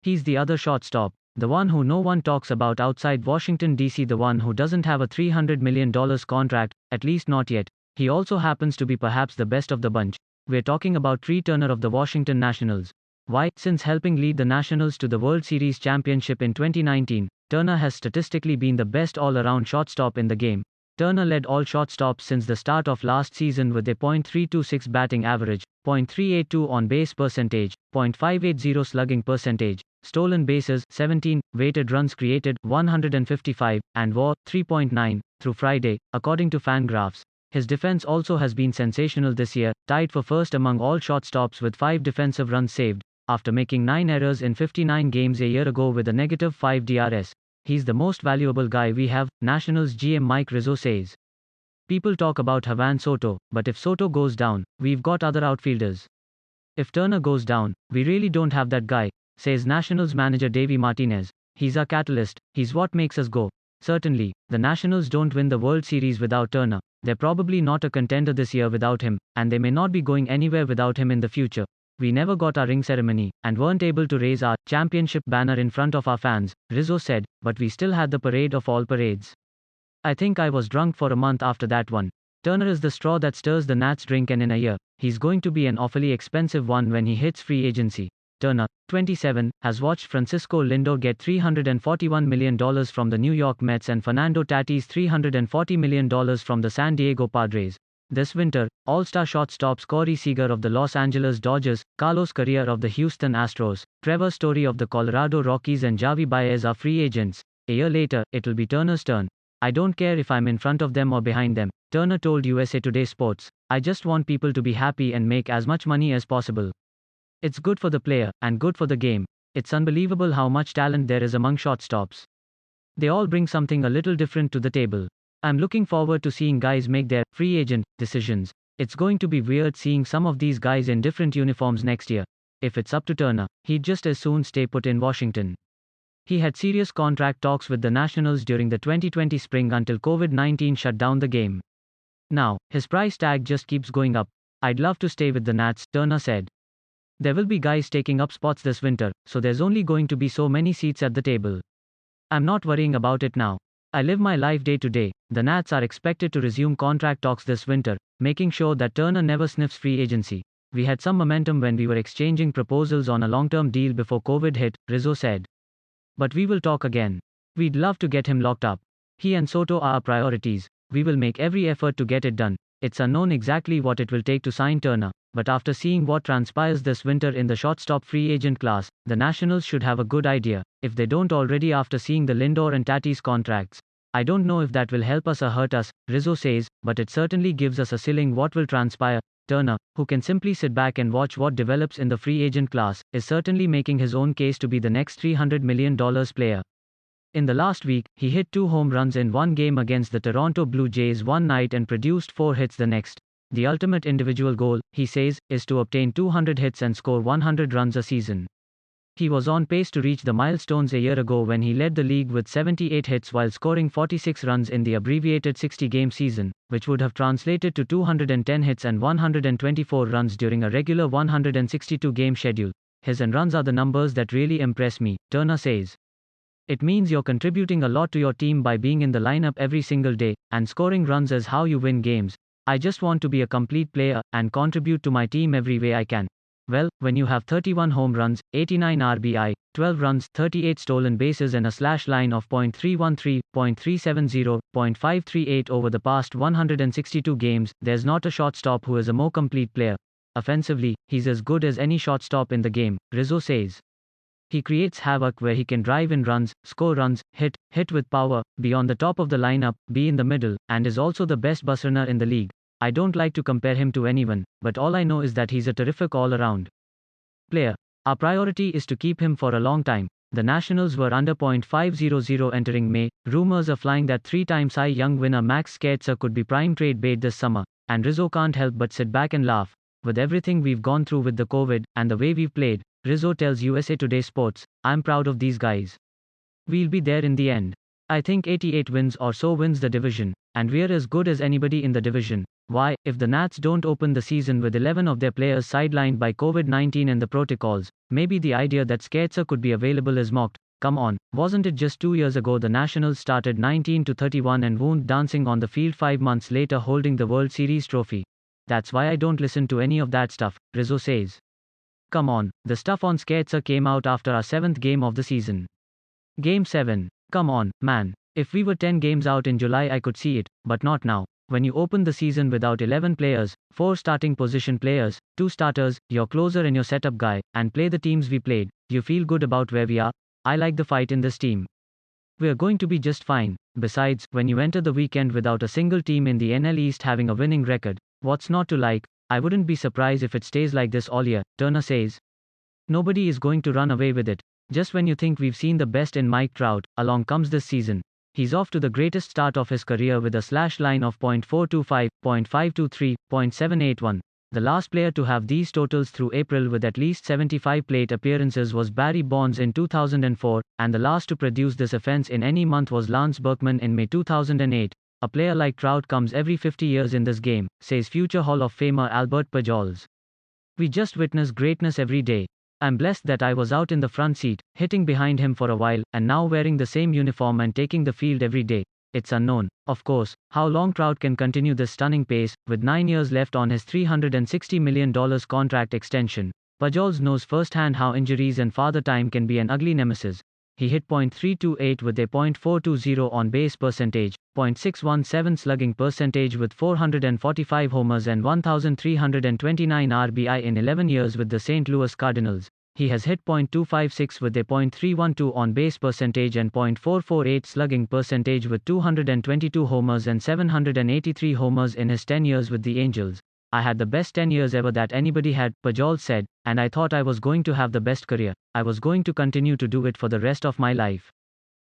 He's the other shortstop, the one who no one talks about outside Washington, D.C., the one who doesn't have a $300 million contract, at least not yet. He also happens to be perhaps the best of the bunch. We're talking about Trea Turner of the Washington Nationals. Why? Since helping lead the Nationals to the World Series championship in 2019, Turner has statistically been the best all-around shortstop in the game. Turner led all shortstops since the start of last season with a .326 batting average, .382 on-base percentage, .580 slugging percentage, stolen bases 17, weighted runs created 155, and WAR 3.9 through Friday, according to Fangraphs. His defense also has been sensational this year, tied for first among all shortstops with 5 defensive runs saved, after making 9 errors in 59 games a year ago with a -5 DRS. He's the most valuable guy we have, Nationals GM Mike Rizzo says. People talk about Juan Soto, but if Soto goes down, we've got other outfielders. If Turner goes down, we really don't have that guy, says Nationals manager Davey Martinez. He's our catalyst, he's what makes us go. Certainly, the Nationals don't win the World Series without Turner. They're probably not a contender this year without him, and they may not be going anywhere without him in the future. We never got our ring ceremony, and weren't able to raise our championship banner in front of our fans, Rizzo said, but we still had the parade of all parades. I think I was drunk for a month after that one. Turner is the straw that stirs the Nats drink, and in a year, he's going to be an awfully expensive one when he hits free agency. Turner, 27, has watched Francisco Lindor get $341 million from the New York Mets and Fernando Tatis $340 million from the San Diego Padres. This winter, all-star shortstops Corey Seager of the Los Angeles Dodgers, Carlos Correa of the Houston Astros, Trevor Story of the Colorado Rockies and Javi Baez are free agents. A year later, it'll be Turner's turn. I don't care if I'm in front of them or behind them, Turner told USA Today Sports. I just want people to be happy and make as much money as possible. It's good for the player, and good for the game. It's unbelievable how much talent there is among shortstops. They all bring something a little different to the table. I'm looking forward to seeing guys make their free agent decisions. It's going to be weird seeing some of these guys in different uniforms next year. If it's up to Turner, he'd just as soon stay put in Washington. He had serious contract talks with the Nationals during the 2020 spring until COVID-19 shut down the game. Now, his price tag just keeps going up. I'd love to stay with the Nats, Turner said. There will be guys taking up spots this winter, so there's only going to be so many seats at the table. I'm not worrying about it now. I live my life day to day. The Nats are expected to resume contract talks this winter, making sure that Turner never sniffs free agency. We had some momentum when we were exchanging proposals on a long-term deal before COVID hit, Rizzo said. But we will talk again. We'd love to get him locked up. He and Soto are our priorities. We will make every effort to get it done. It's unknown exactly what it will take to sign Turner, but after seeing what transpires this winter in the shortstop free agent class, the Nationals should have a good idea, if they don't already after seeing the Lindor and Tatis contracts. I don't know if that will help us or hurt us, Rizzo says, but it certainly gives us a feeling what will transpire. Turner, who can simply sit back and watch what develops in the free agent class, is certainly making his own case to be the next $300 million player. In the last week, he hit 2 home runs in one game against the Toronto Blue Jays one night and produced 4 hits the next. The ultimate individual goal, he says, is to obtain 200 hits and score 100 runs a season. He was on pace to reach the milestones a year ago when he led the league with 78 hits while scoring 46 runs in the abbreviated 60-game season, which would have translated to 210 hits and 124 runs during a regular 162-game schedule. His and runs are the numbers that really impress me, Turner says. It means you're contributing a lot to your team by being in the lineup every single day, and scoring runs is how you win games. I just want to be a complete player, and contribute to my team every way I can. Well, when you have 31 home runs, 89 RBI, 12 runs, 38 stolen bases and a slash line of .313, .370, .538 over the past 162 games, there's not a shortstop who is a more complete player. Offensively, he's as good as any shortstop in the game, Rizzo says. He creates havoc where he can drive in runs, score runs, hit with power, be on the top of the lineup, be in the middle, and is also the best base runner in the league. I don't like to compare him to anyone, but all I know is that he's a terrific all-around player. Our priority is to keep him for a long time. The Nationals were under .500 entering May. Rumors are flying that 3-time Cy Young winner Max Scherzer could be prime trade bait this summer, and Rizzo can't help but sit back and laugh. With everything we've gone through with the COVID, and the way we've played, Rizzo tells USA Today Sports, I'm proud of these guys. We'll be there in the end. I think 88 wins or so wins the division, and we're as good as anybody in the division. Why, if the Nats don't open the season with 11 of their players sidelined by COVID-19 and the protocols, maybe the idea that Scherzer could be available is mocked. Come on, wasn't it just 2 years ago the Nationals started 19-31 and wound dancing on the field 5 months later holding the World Series trophy? That's why I don't listen to any of that stuff, Rizzo says. Come on, the stuff on Scherzer came out after our 7th game of the season. Game 7. Come on, man. If we were 10 games out in July I could see it, but not now. When you open the season without 11 players, 4 starting position players, 2 starters, your closer and your setup guy, and play the teams we played, you feel good about where we are? I like the fight in this team. We're going to be just fine. Besides, when you enter the weekend without a single team in the NL East having a winning record, what's not to like? I wouldn't be surprised if it stays like this all year, Turner says. Nobody is going to run away with it. Just when you think we've seen the best in Mike Trout, along comes this season. He's off to the greatest start of his career with a slash line of .425, .523, .781. The last player to have these totals through April with at least 75 plate appearances was Barry Bonds in 2004, and the last to produce this offense in any month was Lance Berkman in May 2008. A player like Trout comes every 50 years in this game, says future Hall of Famer Albert Pujols. We just witness greatness every day. I'm blessed that I was out in the front seat, hitting behind him for a while, and now wearing the same uniform and taking the field every day. It's unknown, of course, how long Trout can continue this stunning pace, with 9 years left on his $360 million contract extension. Pujols knows firsthand how injuries and father time can be an ugly nemesis. He hit .328 with a .420 on-base percentage, .617 slugging percentage with 445 homers and 1,329 RBI in 11 years with the St. Louis Cardinals. He has hit .256 with a .312 on-base percentage and .448 slugging percentage with 222 homers and 783 homers in his 10 years with the Angels. I had the best 10 years ever that anybody had, Pujols said, and I thought I was going to have the best career. I was going to continue to do it for the rest of my life.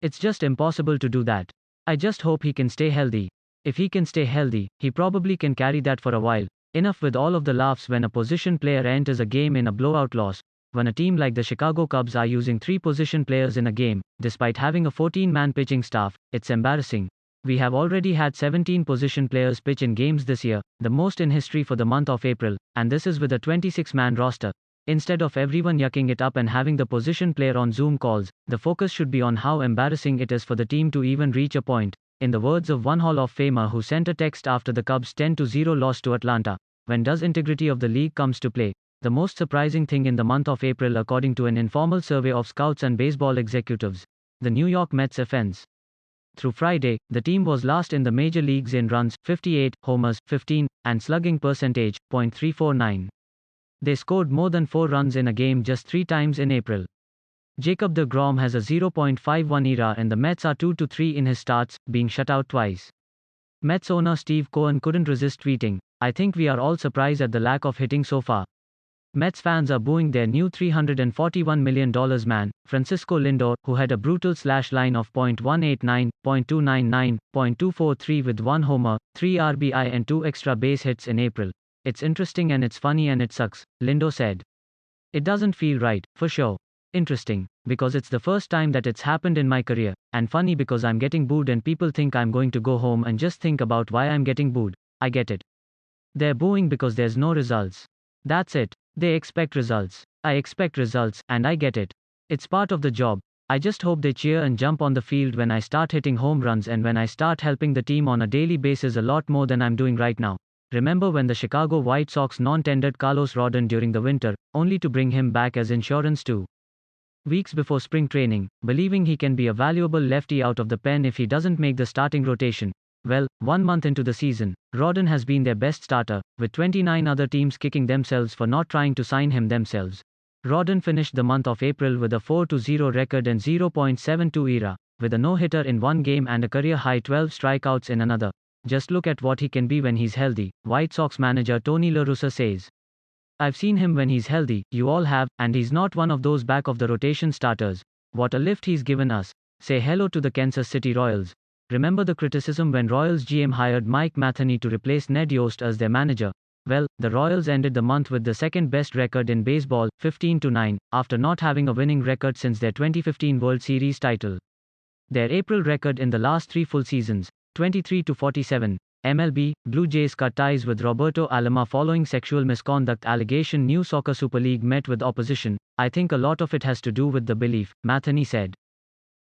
It's just impossible to do that. I just hope he can stay healthy. If he can stay healthy, he probably can carry that for a while. Enough with all of the laughs when a position player enters a game in a blowout loss. When a team like the Chicago Cubs are using 3 position players in a game, despite having a 14-man pitching staff, it's embarrassing. We have already had 17 position players pitch in games this year, the most in history for the month of April, and this is with a 26-man roster. Instead of everyone yucking it up and having the position player on Zoom calls, the focus should be on how embarrassing it is for the team to even reach a point. In the words of one Hall of Famer who sent a text after the Cubs' 10-0 loss to Atlanta, when does integrity of the league comes to play? The most surprising thing in the month of April according to an informal survey of scouts and baseball executives. The New York Mets offense. Through Friday, the team was last in the major leagues in runs, 58, homers, 15, and slugging percentage, .349. They scored more than 4 runs in a game just 3 times in April. Jacob deGrom has a 0.51 ERA and the Mets are 2-3 in his starts, being shut out twice. Mets owner Steve Cohen couldn't resist tweeting, "I think we are all surprised at the lack of hitting so far." Mets fans are booing their new $341 million man, Francisco Lindor, who had a brutal slash line of .189, .299, .243 with 1 homer, 3 RBI and 2 extra base hits in April. "It's interesting and it's funny and it sucks," Lindor said. "It doesn't feel right, for sure. Interesting, because it's the first time that it's happened in my career, and funny because I'm getting booed and people think I'm going to go home and just think about why I'm getting booed. I get it. They're booing because there's no results. That's it. They expect results. I expect results, and I get it. It's part of the job. I just hope they cheer and jump on the field when I start hitting home runs and when I start helping the team on a daily basis a lot more than I'm doing right now." Remember when the Chicago White Sox non-tendered Carlos Rodon during the winter, only to bring him back as insurance 2 weeks before spring training, believing he can be a valuable lefty out of the pen if he doesn't make the starting rotation? Well, 1 month into the season, Rodon has been their best starter, with 29 other teams kicking themselves for not trying to sign him themselves. Rodon finished the month of April with a 4-0 record and 0.72 ERA, with a no-hitter in 1 game and a career-high 12 strikeouts in another. "Just look at what he can be when he's healthy," White Sox manager Tony La Russa says. "I've seen him when he's healthy, you all have, and he's not one of those back-of-the-rotation starters. What a lift he's given us. Say hello to the Kansas City Royals." Remember the criticism when Royals GM hired Mike Matheny to replace Ned Yost as their manager? Well, the Royals ended the month with the second-best record in baseball, 15-9, after not having a winning record since their 2015 World Series title. Their April record in the last 3 full seasons, 23-47, MLB, Blue Jays cut ties with Roberto Alomar following sexual misconduct allegation. New Soccer Super League met with opposition. I think a lot of it has to do with the belief, Matheny said.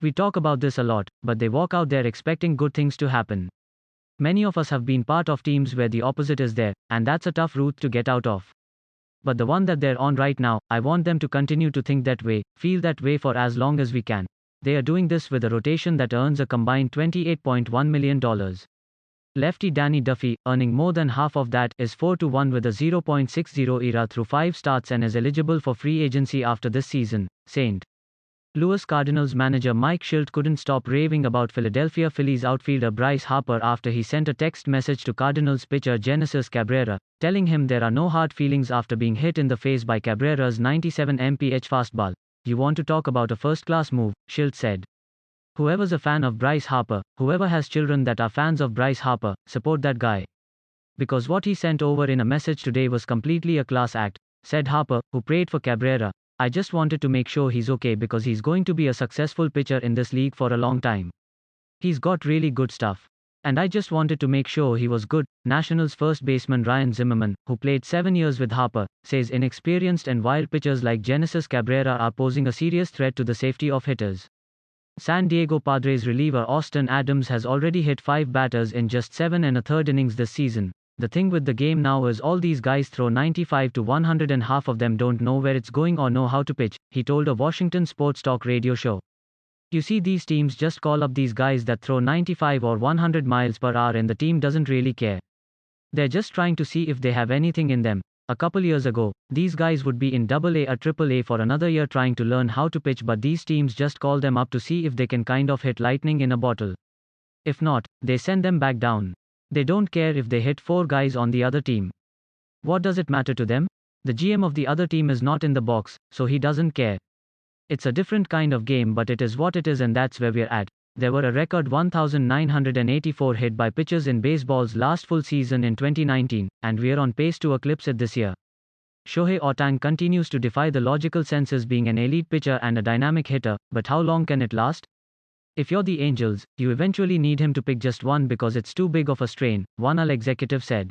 We talk about this a lot, but they walk out there expecting good things to happen. Many of us have been part of teams where the opposite is there, and that's a tough route to get out of. But the one that they're on right now, I want them to continue to think that way, feel that way for as long as we can. They are doing this with a rotation that earns a combined $28.1 million. Lefty Danny Duffy, earning more than half of that, is 4-1 with a 0.60 ERA through 5 starts and is eligible for free agency after this season. St. Louis Cardinals manager Mike Shildt couldn't stop raving about Philadelphia Phillies outfielder Bryce Harper after he sent a text message to Cardinals pitcher Genesis Cabrera, telling him there are no hard feelings after being hit in the face by Cabrera's 97 mph fastball. You want to talk about a first-class move, Shildt said. Whoever's a fan of Bryce Harper, whoever has children that are fans of Bryce Harper, support that guy. Because what he sent over in a message today was completely a class act, said Harper, who prayed for Cabrera. I just wanted to make sure he's okay because he's going to be a successful pitcher in this league for a long time. He's got really good stuff. And I just wanted to make sure he was good. Nationals first baseman Ryan Zimmerman, who played 7 years with Harper, says inexperienced and wild pitchers like Genesis Cabrera are posing a serious threat to the safety of hitters. San Diego Padres reliever Austin Adams has already hit 5 batters in just 7 1/3 innings this season. The thing with the game now is all these guys throw 95 to 100 and half of them don't know where it's going or know how to pitch, he told a Washington sports talk radio show. You see, these teams just call up these guys that throw 95 or 100 miles per hour and the team doesn't really care. They're just trying to see if they have anything in them. A couple years ago, these guys would be in AA or AAA for another year trying to learn how to pitch, but these teams just call them up to see if they can kind of hit lightning in a bottle. If not, they send them back down. They don't care if they hit 4 guys on the other team. What does it matter to them? The GM of the other team is not in the box, so he doesn't care. It's a different kind of game, but it is what it is, and that's where we're at. There were a record 1,984 hit by pitchers in baseball's last full season in 2019, and we're on pace to eclipse it this year. Shohei Ohtani continues to defy the logical sense being an elite pitcher and a dynamic hitter, but how long can it last? If you're the Angels, you eventually need him to pick just one because it's too big of a strain, one AL executive said.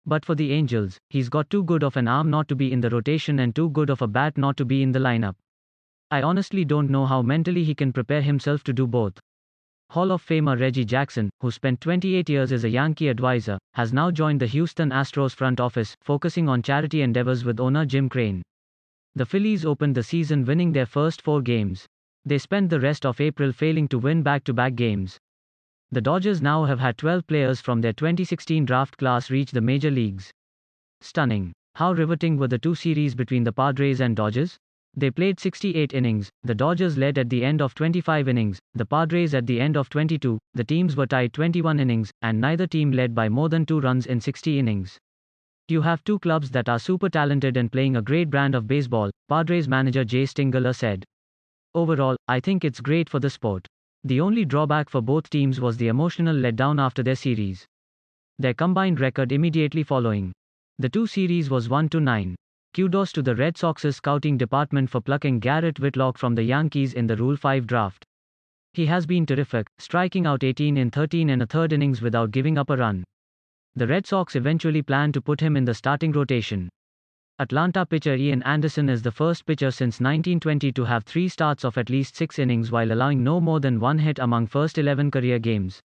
But for the Angels, he's got too good of an arm not to be in the rotation and too good of a bat not to be in the lineup. I honestly don't know how mentally he can prepare himself to do both. Hall of Famer Reggie Jackson, who spent 28 years as a Yankee advisor, has now joined the Houston Astros front office, focusing on charity endeavors with owner Jim Crane. The Phillies opened the season winning their first 4 games. They spent the rest of April failing to win back-to-back games. The Dodgers now have had 12 players from their 2016 draft class reach the major leagues. Stunning. How riveting were the 2 series between the Padres and Dodgers? They played 68 innings, the Dodgers led at the end of 25 innings, the Padres at the end of 22, the teams were tied 21 innings, and neither team led by more than 2 runs in 60 innings. You have 2 clubs that are super talented and playing a great brand of baseball, Padres manager Jay Stingler said. Overall, I think it's great for the sport. The only drawback for both teams was the emotional letdown after their series. Their combined record immediately following the 2 series was 1-9. Kudos to the Red Sox's scouting department for plucking Garrett Whitlock from the Yankees in the Rule 5 draft. He has been terrific, striking out 18 in 13 1/3 innings without giving up a run. The Red Sox eventually planned to put him in the starting rotation. Atlanta pitcher Ian Anderson is the first pitcher since 1920 to have 3 starts of at least 6 innings while allowing no more than 1 hit among first 11 career games.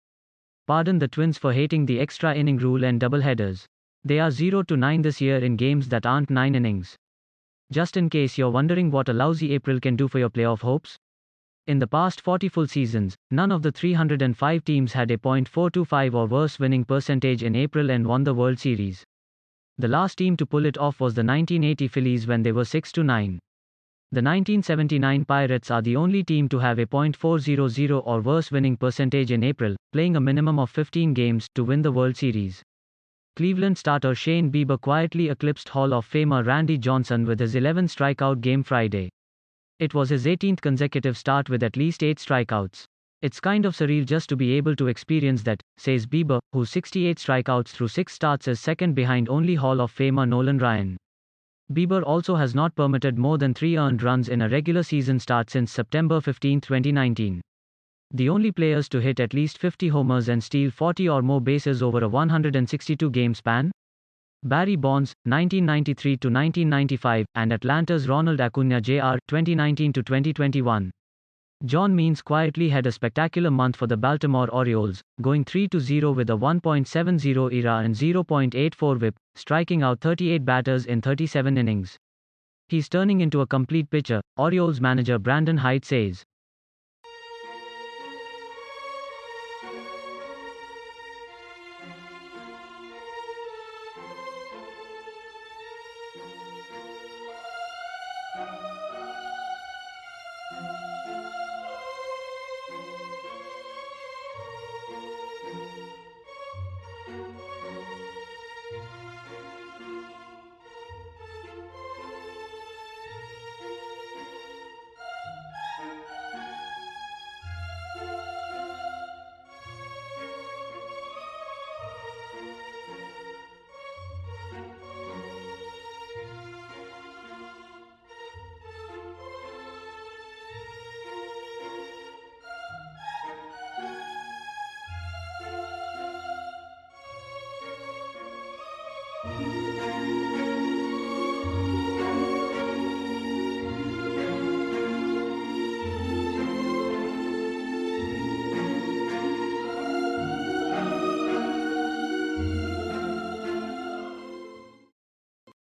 Pardon the Twins for hating the extra inning rule and doubleheaders. They are 0-9 this year in games that aren't 9 innings. Just in case you're wondering what a lousy April can do for your playoff hopes. In the past 40 full seasons, none of the 305 teams had a .425 or worse winning percentage in April and won the World Series. The last team to pull it off was the 1980 Phillies when they were 6-9. The 1979 Pirates are the only team to have a .400 or worse winning percentage in April, playing a minimum of 15 games to win the World Series. Cleveland starter Shane Bieber quietly eclipsed Hall of Famer Randy Johnson with his 11th strikeout game Friday. It was his 18th consecutive start with at least 8 strikeouts. It's kind of surreal just to be able to experience that, says Bieber, whose 68 strikeouts through 6 starts is second behind only Hall of Famer Nolan Ryan. Bieber also has not permitted more than 3 earned runs in a regular season start since September 15, 2019. The only players to hit at least 50 homers and steal 40 or more bases over a 162-game span? Barry Bonds, 1993 to 1995, and Atlanta's Ronald Acuna Jr., 2019 to 2021. John Means quietly had a spectacular month for the Baltimore Orioles, going 3-0 with a 1.70 ERA and 0.84 WHIP, striking out 38 batters in 37 innings. He's turning into a complete pitcher, Orioles manager Brandon Hyde says.